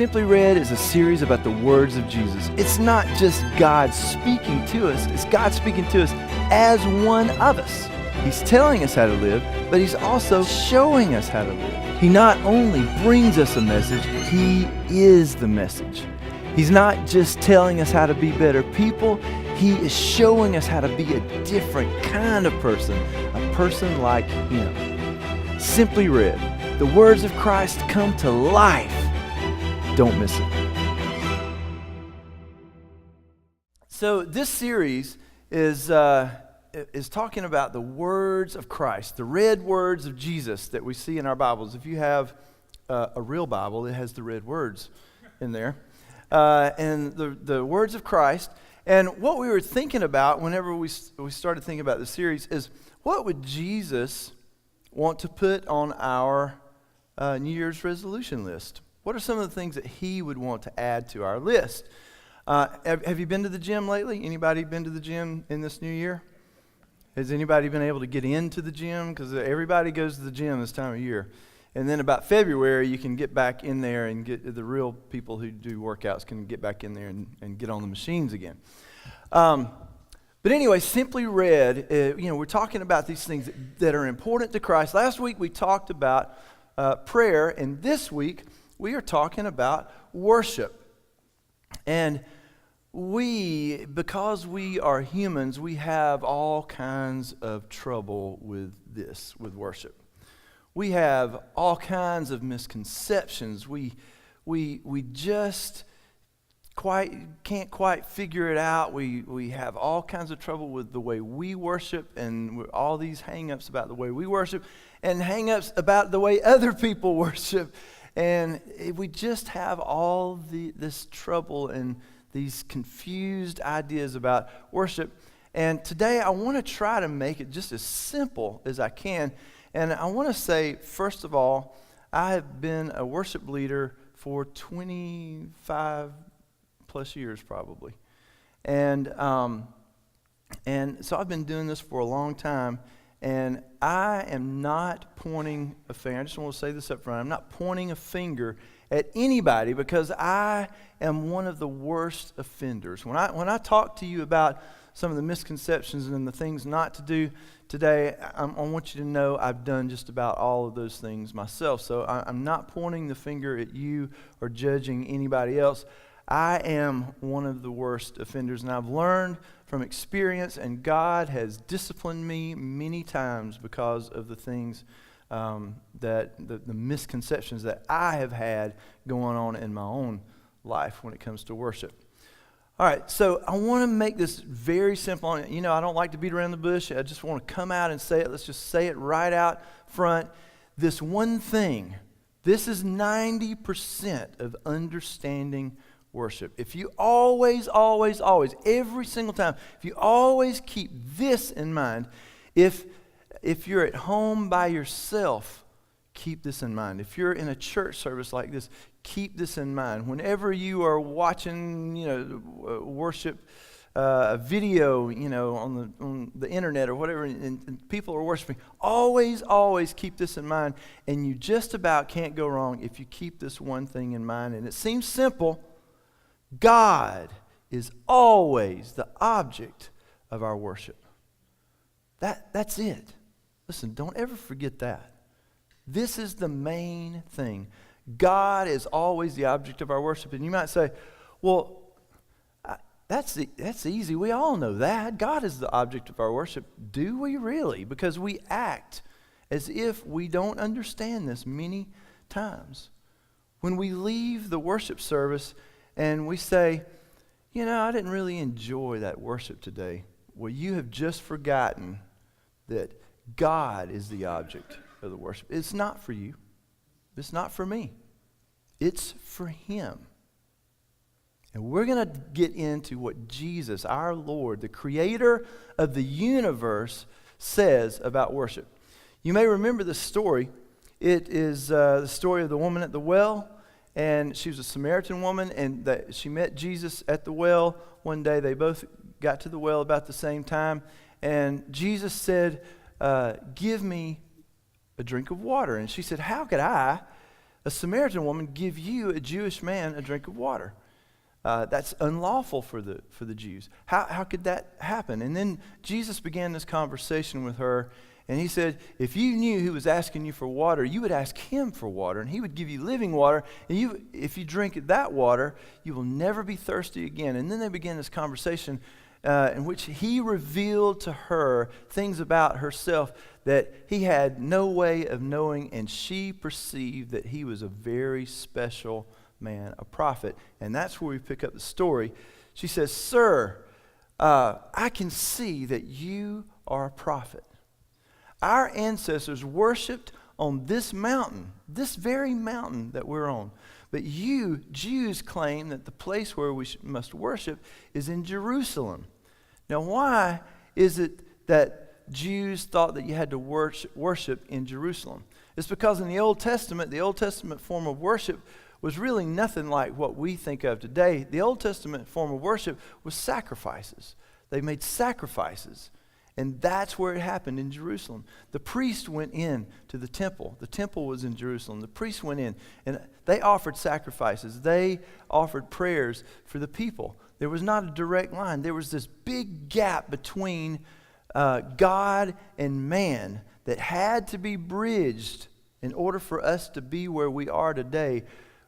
Simply Read is a series about the words of Jesus. It's not just God speaking to us, it's God speaking to us as one of us. He's telling us how to live, but He's also showing us how to live. He not only brings us a message, He is the message. He's not just telling us how to be better people, He is showing us how to be a different kind of person, a person like Him. Simply Read, the words of Christ come to life. Don't miss it. So this series is talking about the words of Christ, the red words of Jesus that we see in our Bibles. If you have a real Bible, it has the red words in there. And the words of Christ. And what we were thinking about whenever we started thinking about this series is, what would Jesus want to put on our New Year's resolution list? What are some of the things that He would want to add to our list? Have you been to the gym lately? Anybody been to the gym in this new year? Has anybody been able to get into the gym? Because everybody goes to the gym this time of year. And then about February, you can get back in there and get the real people who do workouts can get back in there and get on the machines again. But anyway, Simply Read, we're talking about these things that are important to Christ. Last week we talked about prayer, and this week we are talking about worship. And because we are humans, we have all kinds of trouble with worship. We have all kinds of misconceptions. We just can't quite figure it out. We have all kinds of trouble with the way we worship, and all these hang-ups about the way we worship, and hang-ups about the way other people worship. And we just have all this trouble and these confused ideas about worship. And today I want to try to make it just as simple as I can. And I want to say, first of all, I have been a worship leader for 25 plus years probably. And so I've been doing this for a long time. And I am not pointing a finger. I just want to say this up front. I'm not pointing a finger at anybody, because I am one of the worst offenders. When I talk to you about some of the misconceptions and the things not to do today, I want you to know I've done just about all of those things myself. So I'm not pointing the finger at you or judging anybody else. I am one of the worst offenders, and I've learned from experience, and God has disciplined me many times because of the things that the misconceptions that I have had going on in my own life when it comes to worship. All right, so I want to make this very simple. I don't like to beat around the bush. I just want to come out and say it. Let's just say it right out front. This one thing, this is 90% of understanding worship. If you always, every single time, if you always keep this in mind, if you're at home by yourself, keep this in mind. If you're in a church service like this, keep this in mind. Whenever you are watching, worship video, on the internet or whatever, and people are worshiping, always keep this in mind. And you just about can't go wrong if you keep this one thing in mind. And it seems simple. God is always the object of our worship. That's it. Listen, don't ever forget that. This is the main thing. God is always the object of our worship. And you might say, well, that's easy. We all know that. God is the object of our worship. Do we really? Because we act as if we don't understand this many times. When we leave the worship service and we say, I didn't really enjoy that worship today. Well, you have just forgotten that God is the object of the worship. It's not for you. It's not for me. It's for Him. And we're going to get into what Jesus, our Lord, the creator of the universe, says about worship. You may remember this story. It is the story of the woman at the well. And she was a Samaritan woman, and she met Jesus at the well one day. They both got to the well about the same time. And Jesus said, give me a drink of water. And she said, how could I, a Samaritan woman give you, a Jewish man, a drink of water? That's unlawful for the Jews. How could that happen? And then Jesus began this conversation with her, and he said, if you knew who was asking you for water, you would ask him for water, and he would give you living water. And if you drink that water, you will never be thirsty again. And then they began this conversation in which he revealed to her things about herself that he had no way of knowing, and she perceived that he was a very special man, a prophet. And that's where we pick up the story. She says, Sir, I can see that you are a prophet. Our ancestors worshipped on this mountain, this very mountain that we're on. But you, Jews, claim that the place where we must worship is in Jerusalem. Now, why is it that Jews thought that you had to worship in Jerusalem? It's because in the Old Testament form of worship was really nothing like what we think of today. The Old Testament form of worship was sacrifices. They made sacrifices. And that's where it happened, in Jerusalem. The priest went in to the temple. The temple was in Jerusalem. The priest went in, and they offered sacrifices. They offered prayers for the people. There was not a direct line. There was this big gap between God and man that had to be bridged in order for us to be where we are today,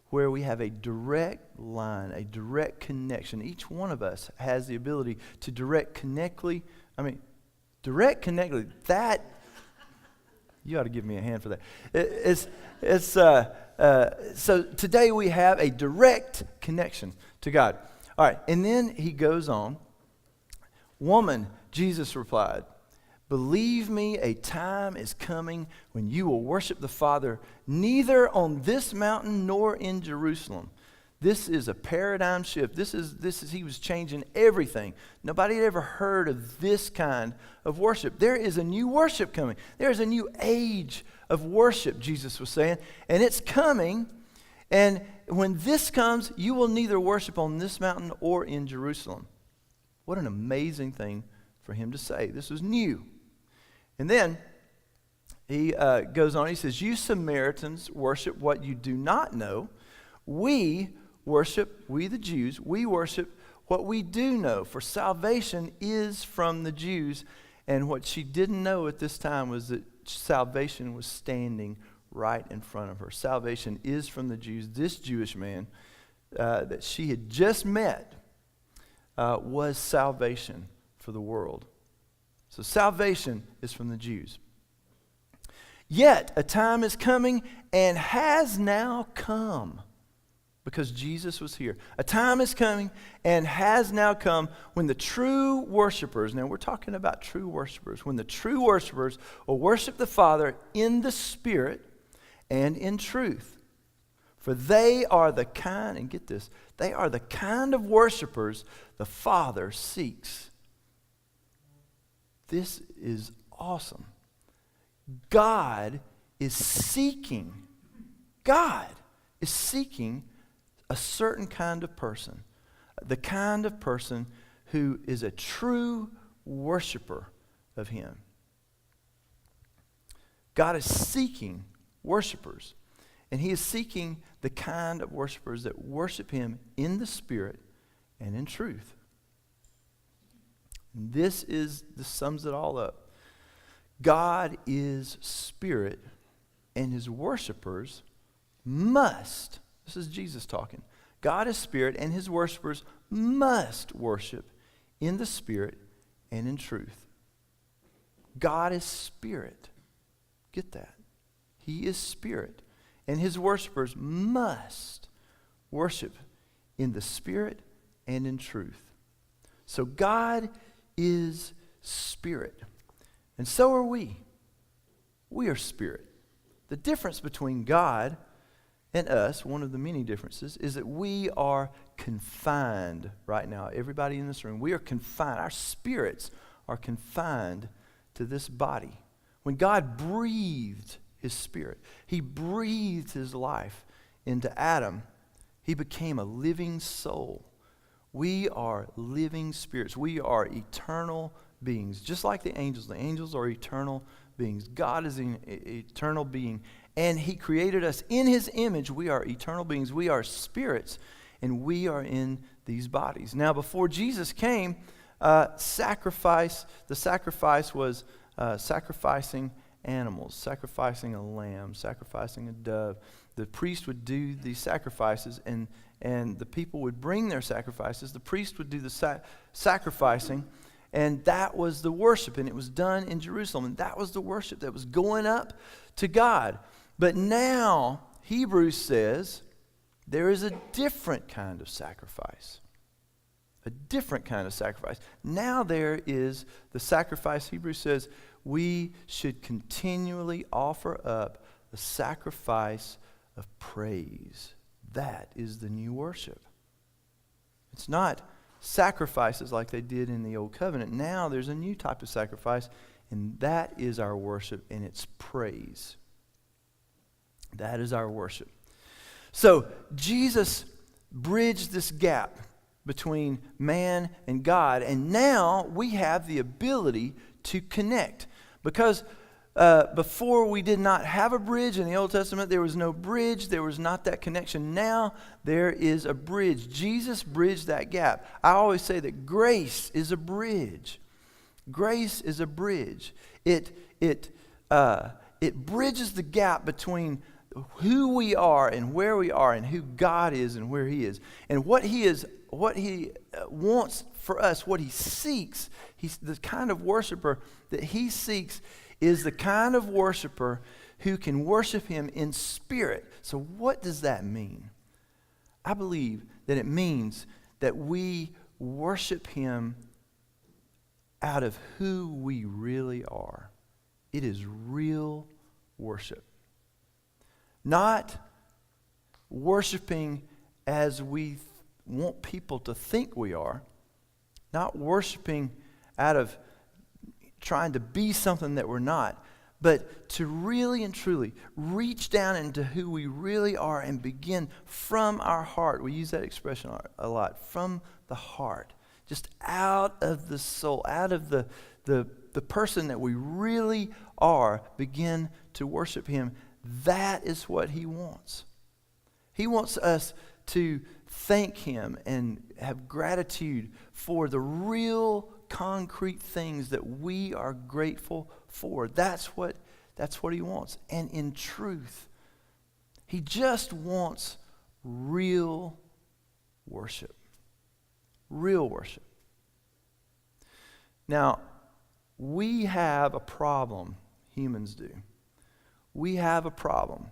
where we have a direct line, a direct connection. Each one of us has the ability to direct connectly, that, you ought to give me a hand for that. So today we have a direct connection to God. All right, and then he goes on. Woman, Jesus replied, believe me, a time is coming when you will worship the Father neither on this mountain nor in Jerusalem. This is a paradigm shift. This is he was changing everything. Nobody had ever heard of this kind of worship. There is a new worship coming. There is a new age of worship, Jesus was saying, and it's coming. And when this comes, you will neither worship on this mountain or in Jerusalem. What an amazing thing for him to say. This was new. And then he goes on. He says, you Samaritans worship what you do not know. We the Jews, we worship what we do know, for salvation is from the Jews. And what she didn't know at this time was that salvation was standing right in front of her. Salvation is from the Jews. This Jewish man that she had just met was salvation for the world. So salvation is from the Jews. Yet a time is coming and has now come, because Jesus was here. A time is coming and has now come when the true worshipers, now we're talking about true worshipers, when the true worshipers will worship the Father in the Spirit and in truth. For they are the kind, and get this, they are the kind of worshipers the Father seeks. This is awesome. God is seeking a certain kind of person, the kind of person who is a true worshiper of him. God is seeking worshipers, and he is seeking the kind of worshipers that worship him in the Spirit and in truth. This sums it all up. God is Spirit, and his worshipers must, this is Jesus talking, God is Spirit, and his worshipers must worship in the Spirit and in truth. God is Spirit. Get that? He is Spirit, and his worshipers must worship in the Spirit and in truth. So God is Spirit, and so are we. We are Spirit. The difference between God and us, one of the many differences, is that we are confined right now. Everybody in this room, we are confined. Our spirits are confined to this body. When God breathed his Spirit, he breathed his life into Adam, he became a living soul. We are living spirits. We are eternal beings, just like the angels. The angels are eternal beings. God is an eternal being, And he created us in his image. We are eternal beings. We are spirits, and we are in these bodies. Now, before Jesus came, the sacrifice was sacrificing animals, sacrificing a lamb, sacrificing a dove. The priest would do these sacrifices, and the people would bring their sacrifices. The priest would do the sacrificing, and that was the worship, and it was done in Jerusalem. And that was the worship that was going up to God. But now, Hebrews says, there is a different kind of sacrifice. A different kind of sacrifice. Now there is the sacrifice, Hebrews says, we should continually offer up the sacrifice of praise. That is the new worship. It's not sacrifices like they did in the old covenant. Now there's a new type of sacrifice, and that is our worship, and it's praise. That is our worship. So Jesus bridged this gap between man and God, and now we have the ability to connect. Because before we did not have a bridge in the Old Testament, there was no bridge, there was not that connection. Now there is a bridge. Jesus bridged that gap. I always say that grace is a bridge. Grace is a bridge. It bridges the gap between who we are and where we are, and who God is and where he is, and what he is, what he wants for us, what he seeks. He's the kind of worshiper that he seeks is the kind of worshiper who can worship him in spirit. So what does that mean? I believe that it means that we worship him out of who we really are. It is real worship. Not worshiping as we want people to think we are. Not worshiping out of trying to be something that we're not. But to really and truly reach down into who we really are and begin from our heart. We use that expression a lot. From the heart. Just out of the soul. Out of the person that we really are. Begin to worship him. That is what he wants. He wants us to thank him and have gratitude for the real concrete things that we are grateful for. That's what he wants. And in truth, he just wants real worship. Real worship. Now, we have a problem, humans do. We have a problem.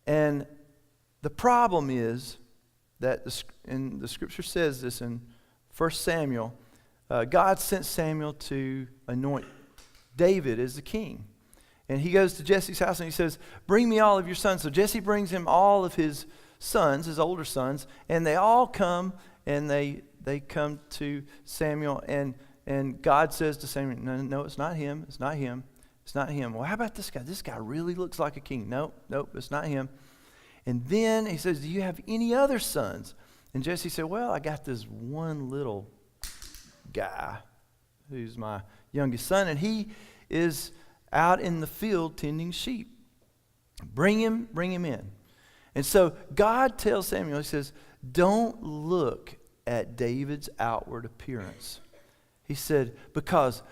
And the problem is that, and the scripture says this in 1 Samuel, God sent Samuel to anoint David as the king. And he goes to Jesse's house and he says, bring me all of your sons. So Jesse brings him all of his sons, his older sons, and they all come and they come to Samuel, and God says to Samuel, no, it's not him, it's not him. It's not him. Well, how about this guy? This guy really looks like a king. Nope, it's not him. And then he says, do you have any other sons? And Jesse said, well, I got this one little guy who's my youngest son, and he is out in the field tending sheep. Bring him in. And so God tells Samuel, he says, don't look at David's outward appearance. He said, because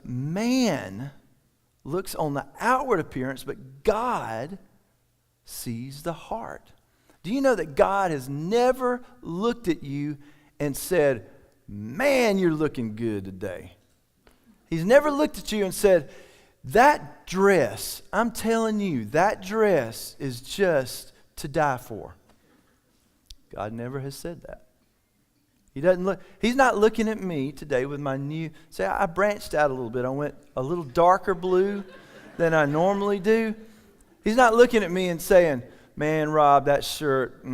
man looks on the outward appearance, but God sees the heart. Do you know that God has never looked at you and said, man, you're looking good today? He's never looked at you and said, that dress, I'm telling you, that dress is just to die for. God never has said that. He's not looking at me today with my new, say I branched out a little bit. I went a little darker blue than I normally do. He's not looking at me and saying, man, Rob, that shirt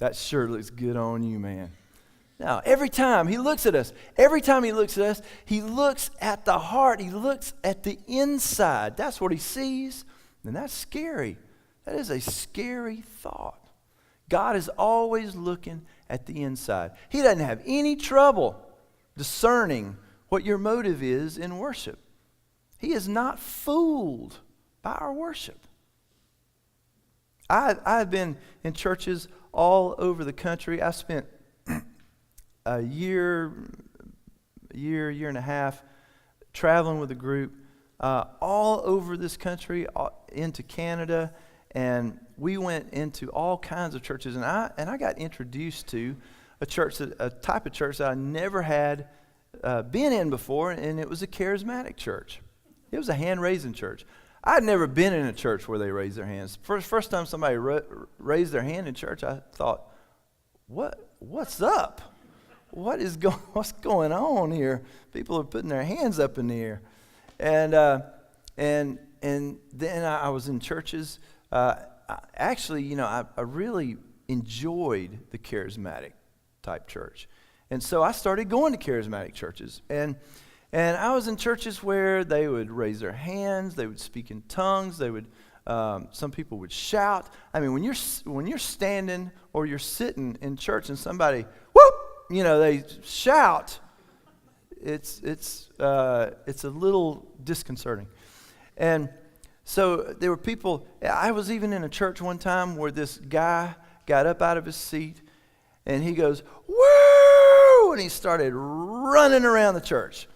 looks good on you, man. Now, every time he looks at us, he looks at the heart. He looks at the inside. That's what he sees. And that's scary. That is a scary thought. God is always looking at the inside. He doesn't have any trouble discerning what your motive is in worship. He is not fooled by our worship. I've been in churches all over the country. I spent a year and a half traveling with a group all over this country, into Canada, and we went into all kinds of churches. And I got introduced to a type of church that I never had been in before, and it was a charismatic church. It was a hand-raising church. I'd never been in a church where they raised their hands. First time somebody raised their hand in church, I thought, what's up? What's going on here? People are putting their hands up in the air. And then I was in churches. I really enjoyed the charismatic type church. And so I started going to charismatic churches. And I was in churches where they would raise their hands, they would speak in tongues, they would. Some people would shout. I mean, when you're standing or you're sitting in church and somebody, whoop, they shout. It's a little disconcerting. And so there were people. I was even in a church one time where this guy got up out of his seat and he goes, "Woo!" and he started running around the church.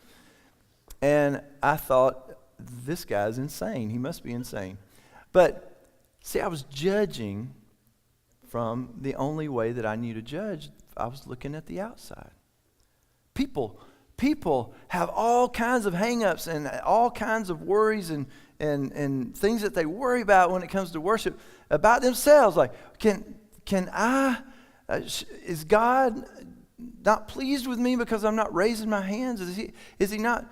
And I thought, this guy's insane. He must be insane. But, see, I was judging from the only way that I knew to judge. I was looking at the outside. People have all kinds of hang-ups and all kinds of worries and things that they worry about when it comes to worship about themselves. Like, is God not pleased with me because I'm not raising my hands? Is he not...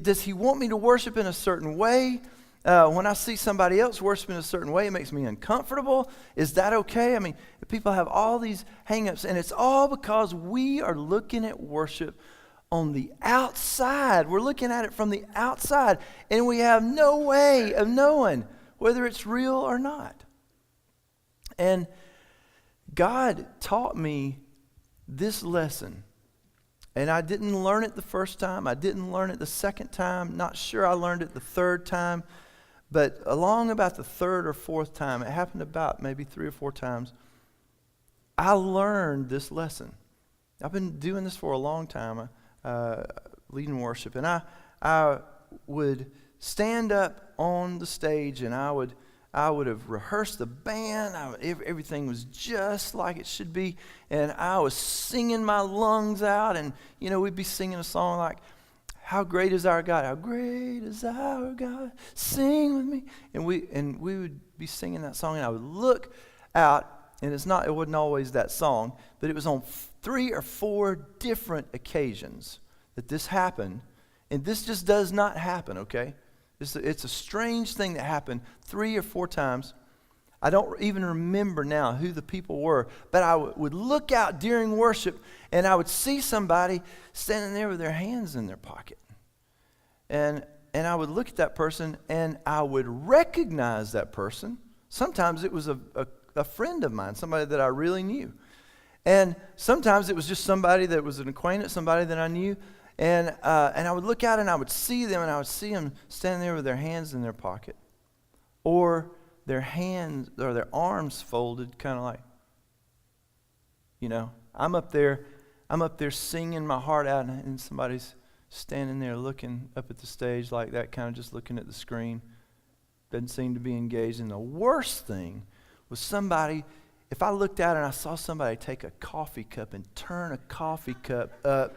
does he want me to worship in a certain way? When I see somebody else worship in a certain way, it makes me uncomfortable. Is that okay? I mean, people have all these hang-ups, and it's all because we are looking at worship on the outside. We're looking at it from the outside, and we have no way of knowing whether it's real or not. And God taught me this lesson. And I didn't learn it the first time. I didn't learn it the second time. Not sure I learned it the third time. But along about the third or fourth time, it happened about maybe 3 or 4 times, I learned this lesson. I've been doing this for a long time, leading worship. And I would stand up on the stage and I would have rehearsed the band. Everything was just like it should be. And I was singing my lungs out. And, we'd be singing a song like, "How great is our God? How great is our God? Sing with me." And we would be singing that song. And I would look out. And it wasn't always that song. But it was on 3 or 4 different occasions that this happened. And this just does not happen, okay? It's a strange thing that happened 3 or 4 times. I don't even remember now who the people were, but I would look out during worship and I would see somebody standing there with their hands in their pocket. And I would look at that person and I would recognize that person. Sometimes it was a friend of mine, somebody that I really knew. And sometimes it was just somebody that was an acquaintance, somebody that I knew. And I would look out and I would see them, and I would see them standing there with their hands in their pocket, or their hands or their arms folded, kind of like, I'm up there singing my heart out, and somebody's standing there looking up at the stage like that, kind of just looking at the screen. Doesn't seem to be engaged. And the worst thing was somebody. If I looked out and I saw somebody take a coffee cup and turn a coffee cup up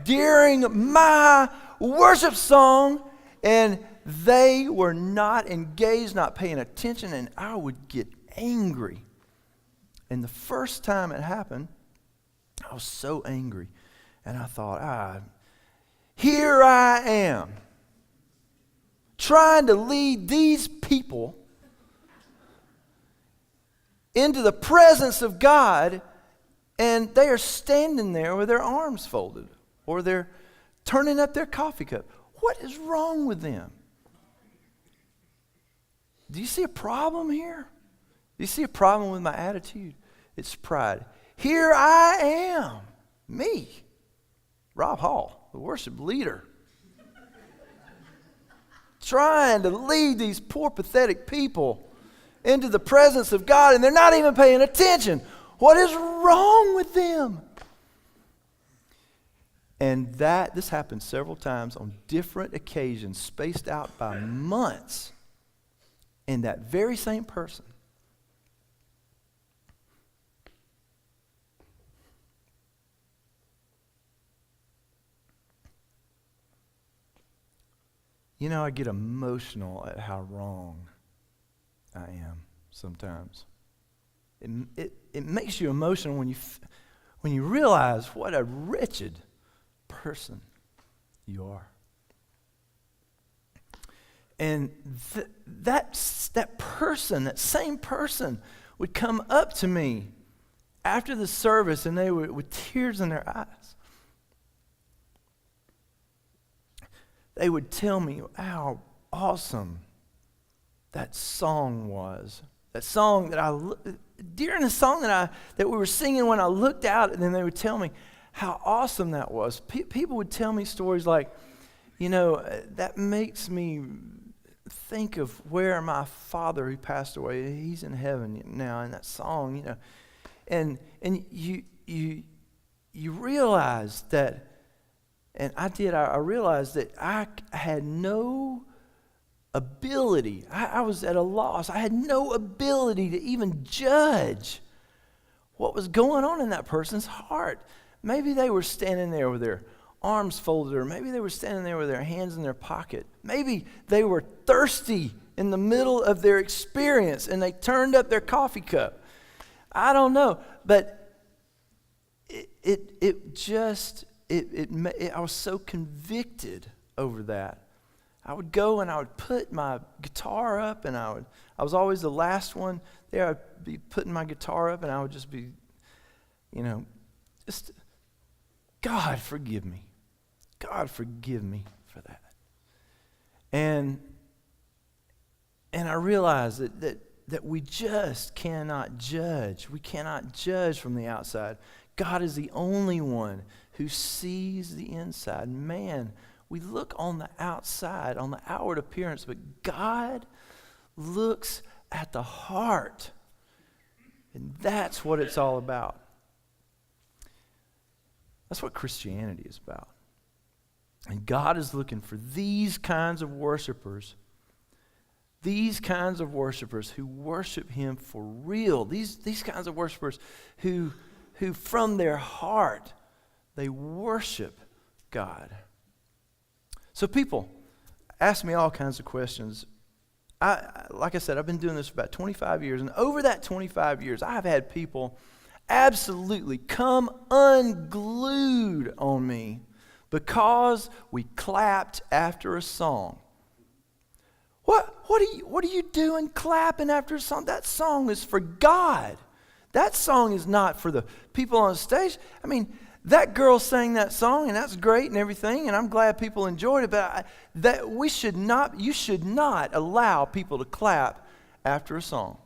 during my worship song, and they were not engaged, not paying attention, and I would get angry. And the first time it happened, I was so angry. And I thought, here I am, trying to lead these people into the presence of God, and they are standing there with their arms folded, or they're turning up their coffee cup. What is wrong with them? Do you see a problem here? Do you see a problem with my attitude? It's pride. Here I am, me, Rob Hall, the worship leader. trying to lead these poor, pathetic people into the presence of God, and they're not even paying attention. What is wrong with them? And this happened several times on different occasions, spaced out by months. And that very same person I get emotional at how wrong I am sometimes. It makes you emotional when you realize what a wretched person you are. And that same person would come up to me after the service, and they would, with tears in their eyes, they would tell me how awesome that song was. That song during the song that we were singing, when I looked out, and then they would tell me how awesome that was. People would tell me stories like, that makes me think of where my father who passed away, he's in heaven now, in that song, and you realize that, and I realized that I had no ability. I was at a loss. I had no ability to even judge what was going on in that person's heart. Maybe they were standing there with their arms folded, or maybe they were standing there with their hands in their pocket. Maybe they were thirsty in the middle of their experience and they turned up their coffee cup. I don't know, but I was so convicted over that. I would go and I would put my guitar up, and I was always the last one there. I'd be putting my guitar up, and I would just be, just, God forgive me. God forgive me for that. And I realized that we just cannot judge. We cannot judge from the outside. God is the only one who sees the inside. Man, we look on the outside, on the outward appearance, but God looks at the heart. And that's what it's all about. That's what Christianity is about. And God is looking for these kinds of worshipers. These kinds of worshipers who worship Him for real. These kinds of worshipers who from their heart, they worship God. So people ask me all kinds of questions. Like I said, I've been doing this for about 25 years. And over that 25 years, I've had people absolutely come unglued on me because we clapped after a song. What are you doing clapping after a song? That song is for God. That song is not for the people on stage. I mean, that girl sang that song, and that's great and everything, and I'm glad people enjoyed it, but you should not allow people to clap after a song.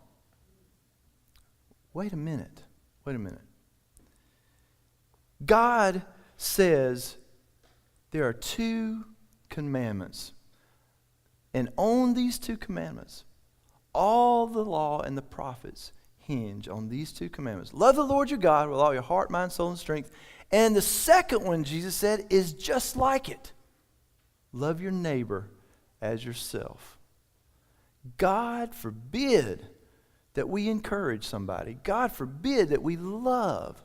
Wait a minute. God says there are 2 commandments, and on these 2 commandments, all the law and the prophets hinge on these 2 commandments. Love the Lord your God with all your heart, mind, soul, and strength. And the second one, Jesus said, is just like it. Love your neighbor as yourself. God forbid that we encourage somebody. God forbid that we love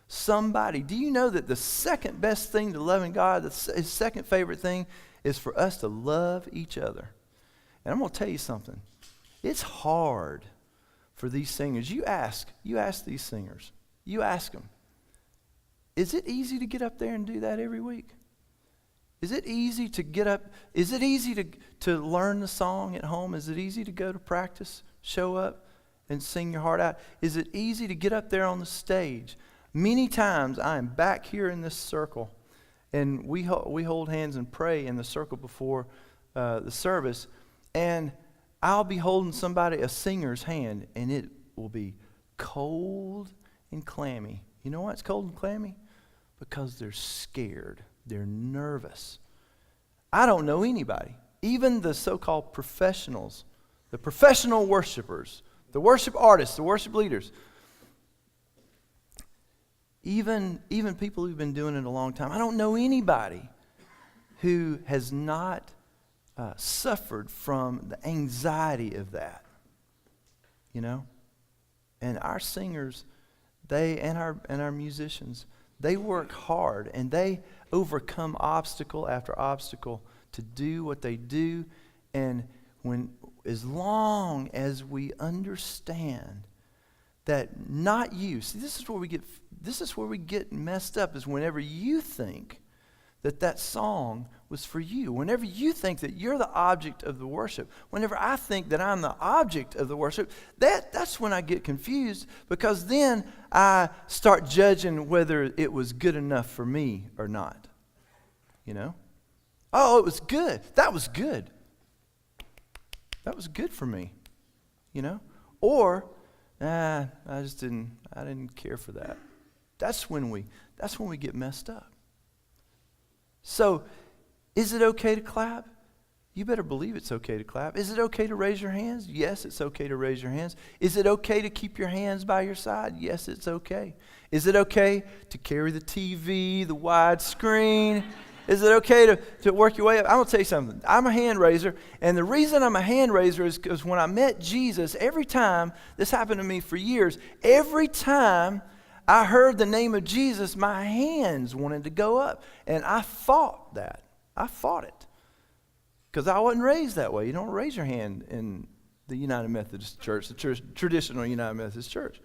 somebody. Do you know that the second best thing to loving God, his second favorite thing, is for us to love each other? And I'm going to tell you something. It's hard for these singers. You ask these singers. You ask them. Is it easy to get up there and do that every week? Is it easy to get up? Is it easy to learn the song at home? Is it easy to go to practice, show up, and sing your heart out? Is it easy to get up there on the stage? Many times I am back here in this circle, and we hold hands and pray in the circle before the service, and I'll be holding a singer's hand, and it will be cold and clammy. You know why it's cold and clammy? Because they're scared. They're nervous. I don't know anybody. even the so-called professionals, the professional worshipers, the worship artists, the worship leaders, even people who've been doing it a long time. I don't know anybody who has not suffered from the anxiety of that, you know. And our singers, and our musicians, they work hard and they overcome obstacle after obstacle to do what they do. And as long as we understand that not you, see, this is where we get messed up, is whenever you think that song was for you. Whenever you think that you're the object of the worship, whenever I think that I'm the object of the worship, that's when I get confused, because then I start judging whether it was good enough for me or not. You know? Oh, it was good. That was good. That was good for me. You know? Or, I didn't care for that. That's when we get messed up. So, is it okay to clap? You better believe it's okay to clap. Is it okay to raise your hands? Yes, it's okay to raise your hands. Is it okay to keep your hands by your side? Yes, it's okay. Is it okay to carry the TV, the widescreen? Is it okay to work your way up? I'm going to tell you something. I'm a hand raiser, and the reason I'm a hand raiser is because when I met Jesus, every time, this happened to me for years, every time I heard the name of Jesus, my hands wanted to go up. And I fought that. I fought it. Because I wasn't raised that way. You don't raise your hand in the United Methodist Church, the traditional United Methodist Church.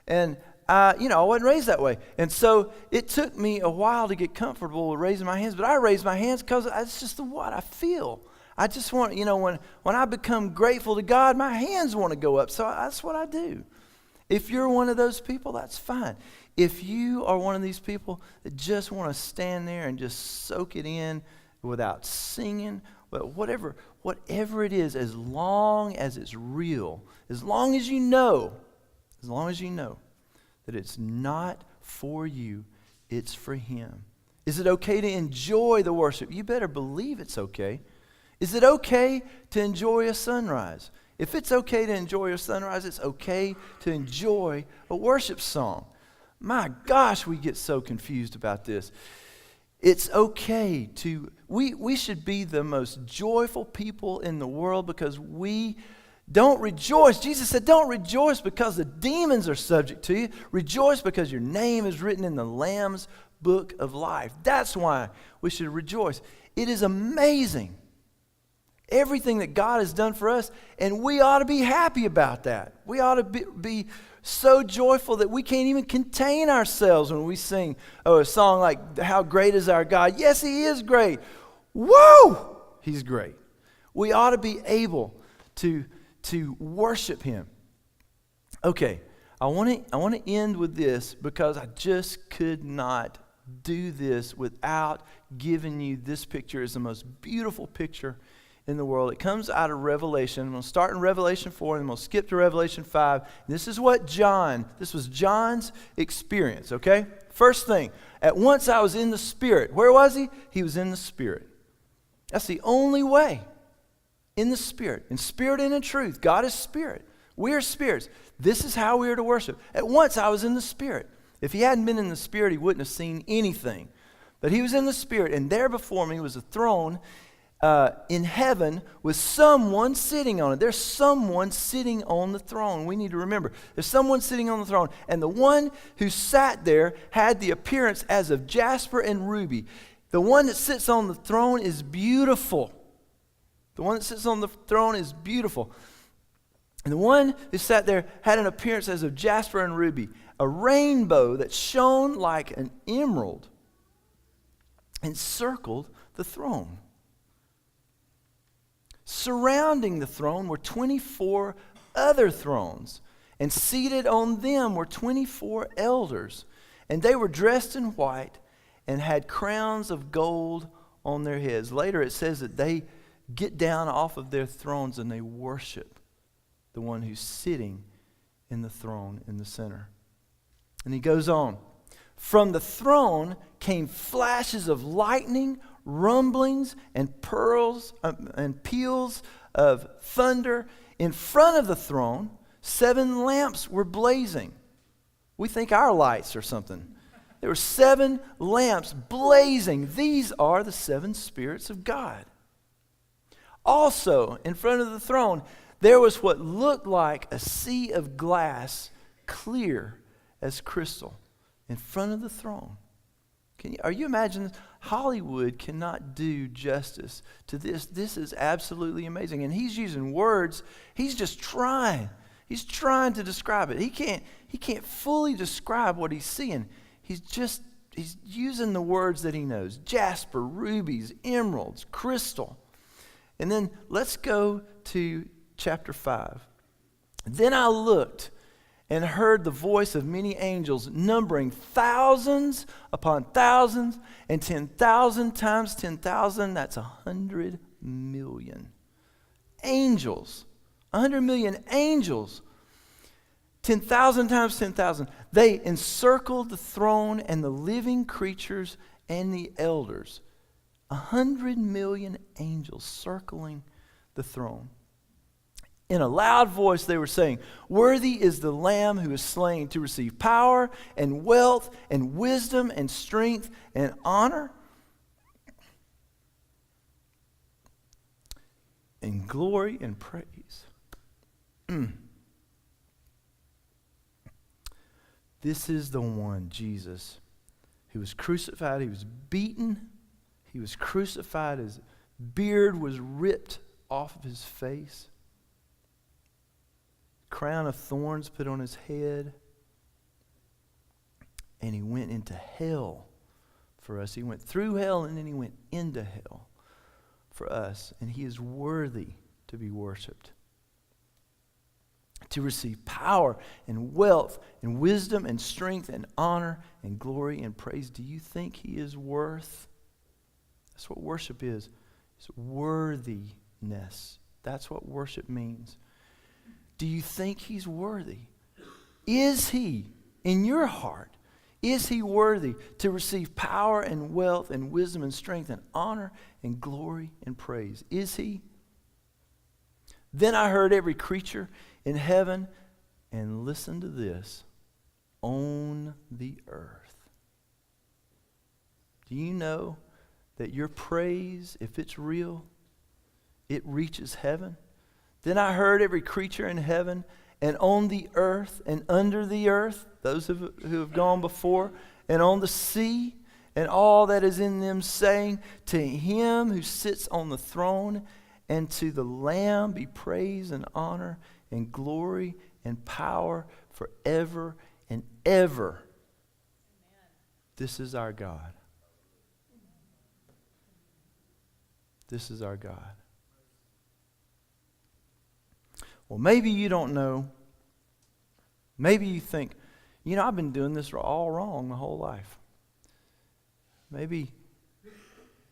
And I wasn't raised that way. And so it took me a while to get comfortable with raising my hands. But I raise my hands because it's just what I feel. I just want, when I become grateful to God, my hands want to go up. So that's what I do. If you're one of those people, that's fine. If you are one of these people that just want to stand there and just soak it in without singing, but whatever it is, as long as it's real, as long as you know that it's not for you, it's for Him. Is it okay to enjoy the worship? You better believe it's okay. Is it okay to enjoy a sunrise? If it's okay to enjoy a sunrise, it's okay to enjoy a worship song. My gosh, we get so confused about this. It's okay we should be the most joyful people in the world, because we don't rejoice. Jesus said, don't rejoice because the demons are subject to you. Rejoice because your name is written in the Lamb's book of life. That's why we should rejoice. It is amazing, everything that God has done for us, and we ought to be happy about that. We ought to be so joyful that we can't even contain ourselves when we sing a song like, how great is our God. Yes, He is great. Woo! He's great. We ought to be able to worship Him. Okay, I want to end with this, because I just could not do this without giving you this picture. It's the most beautiful picture in the world. It comes out of Revelation. I'm going to start in Revelation 4 and then we'll skip to Revelation 5. This was John's experience, okay? First thing, at once I was in the Spirit. Where was he? He was in the Spirit. That's the only way. In the Spirit. In spirit and in truth. God is Spirit. We are spirits. This is how we are to worship. At once I was in the Spirit. If he hadn't been in the Spirit, he wouldn't have seen anything. But he was in the Spirit, and there before me was a throne in heaven with someone sitting on it. There's someone sitting on the throne. We need to remember, there's someone sitting on the throne, and the one who sat there had the appearance as of jasper and ruby. The one that sits on the throne is beautiful. The one that sits on the throne is beautiful. And the one who sat there had an appearance as of jasper and ruby, a rainbow that shone like an emerald encircled the throne. Surrounding the throne were 24 other thrones, and seated on them were 24 elders. And they were dressed in white and had crowns of gold on their heads. Later it says that they get down off of their thrones and they worship the one who's sitting in the throne in the center. And he goes on. From the throne came flashes of lightning, rumblings, and peals of thunder. In front of the throne, 7 lamps were blazing. We think our lights or something. There were 7 lamps blazing. These are the 7 spirits of God. Also, in front of the throne, there was what looked like a sea of glass, clear as crystal, in front of the throne. Are you imagining this? Hollywood cannot do justice to this. This is absolutely amazing. And he's using words. He's just trying. He's trying to describe it. He can't fully describe what he's seeing. He's using the words that he knows. Jasper, rubies, emeralds, crystal. And then let's go to chapter 5. Then I looked and heard the voice of many angels, numbering thousands upon thousands, and 10,000 times 10,000, that's 100 million. Angels, 100 million angels, 10,000 times 10,000. They encircled the throne and the living creatures and the elders. 100 million angels circling the throne. In a loud voice they were saying, "Worthy is the Lamb who is slain to receive power and wealth and wisdom and strength and honor and glory and praise." This is the one, Jesus, who was crucified. He was beaten. He was crucified. His beard was ripped off of his face. Crown of thorns put on his head. And he went into hell for us. He went through hell and then he went into hell for us. And he is worthy to be worshiped, to receive power and wealth and wisdom and strength and honor and glory and praise. Do you think he is worth? That's what worship is. It's worthiness. That's what worship means. Do you think he's worthy? Is he, in your heart, is he worthy to receive power and wealth and wisdom and strength and honor and glory and praise? Is he? Then I heard every creature in heaven, and listen to this, on the earth. Do you know that your praise, if it's real, it reaches heaven? Then I heard every creature in heaven and on the earth and under the earth, those who have gone before, and on the sea and all that is in them, saying, "To him who sits on the throne and to the Lamb be praise and honor and glory and power forever and ever." Amen. This is our God. This is our God. Well, maybe you don't know. Maybe you think, I've been doing this all wrong my whole life. Maybe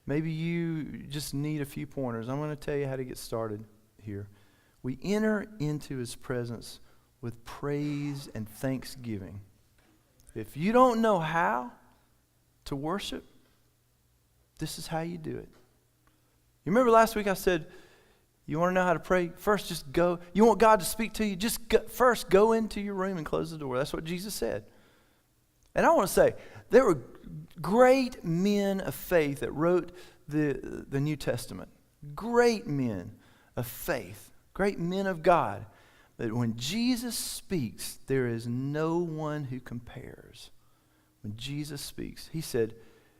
you just need a few pointers. I'm going to tell you how to get started here. We enter into his presence with praise and thanksgiving. If you don't know how to worship, this is how you do it. You remember last week I said, you want to know how to pray? First, just go. You want God to speak to you? First go into your room and close the door. That's what Jesus said. And I want to say, there were great men of faith that wrote the New Testament. Great men of faith. Great men of God. But when Jesus speaks, there is no one who compares. When Jesus speaks, he said,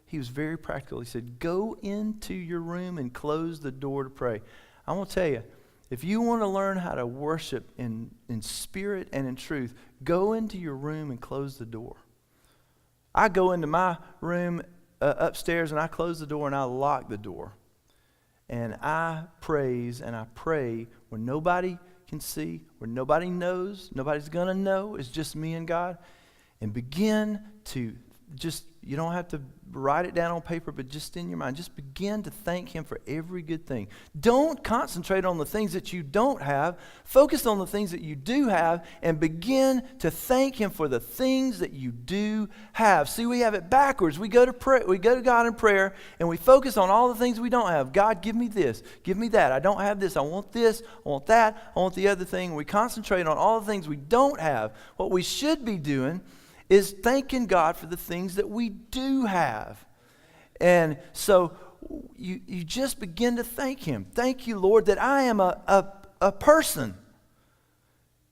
he was very practical. He said, go into your room and close the door to pray. I want to tell you, if you want to learn how to worship in spirit and in truth, go into your room and close the door. I go into my room upstairs and I close the door and I lock the door. And I praise and I pray where nobody can see, where nobody knows, nobody's going to know. It's just me and God. And begin to just, you don't have to write it down on paper, but just in your mind, just begin to thank Him for every good thing. Don't concentrate on the things that you don't have. Focus on the things that you do have and begin to thank Him for the things that you do have. See, we have it backwards. We go to God in prayer and we focus on all the things we don't have. God, give me this, give me that. I don't have this, I want this, I want that, I want the other thing. We concentrate on all the things we don't have. What we should be doing is thanking God for the things that we do have. And so you just begin to thank Him. Thank you, Lord, that I am a person.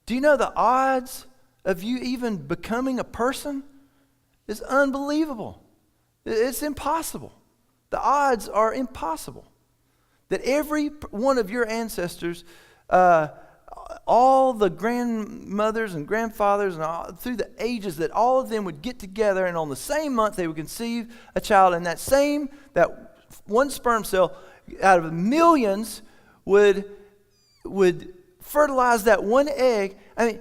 Do you know the odds of you even becoming a person is unbelievable? It's impossible. The odds are impossible. That every one of your ancestors, all the grandmothers and grandfathers and all, through the ages, that all of them would get together and on the same month they would conceive a child, and that one sperm cell out of millions would fertilize that one egg. I mean,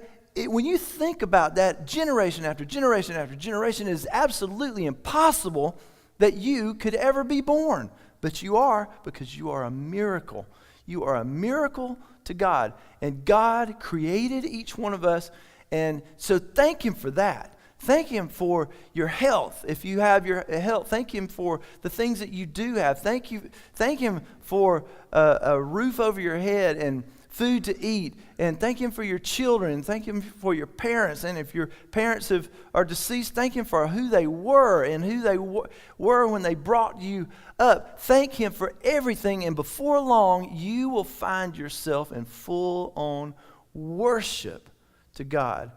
when you think about that, generation after generation after generation, it is absolutely impossible that you could ever be born. But you are, because you are a miracle. You are a miracle to God. And God created each one of us. And so thank Him for that. Thank Him for your health. If you have your health, thank Him for the things that you do have. Thank Him for a roof over your head and food to eat. And thank Him for your children. Thank Him for your parents. And if your parents are deceased, thank Him for who they were and who they were when they brought you up. Thank Him for everything. And before long, you will find yourself in full-on worship to God.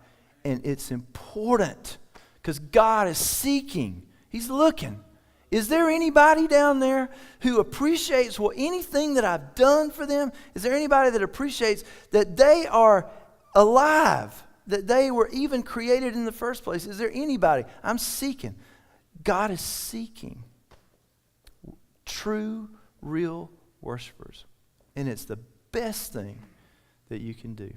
And it's important because God is seeking. He's looking. Is there anybody down there who appreciates anything that I've done for them? Is there anybody that appreciates that they are alive, that they were even created in the first place? Is there anybody? I'm seeking. God is seeking true, real worshipers. And it's the best thing that you can do.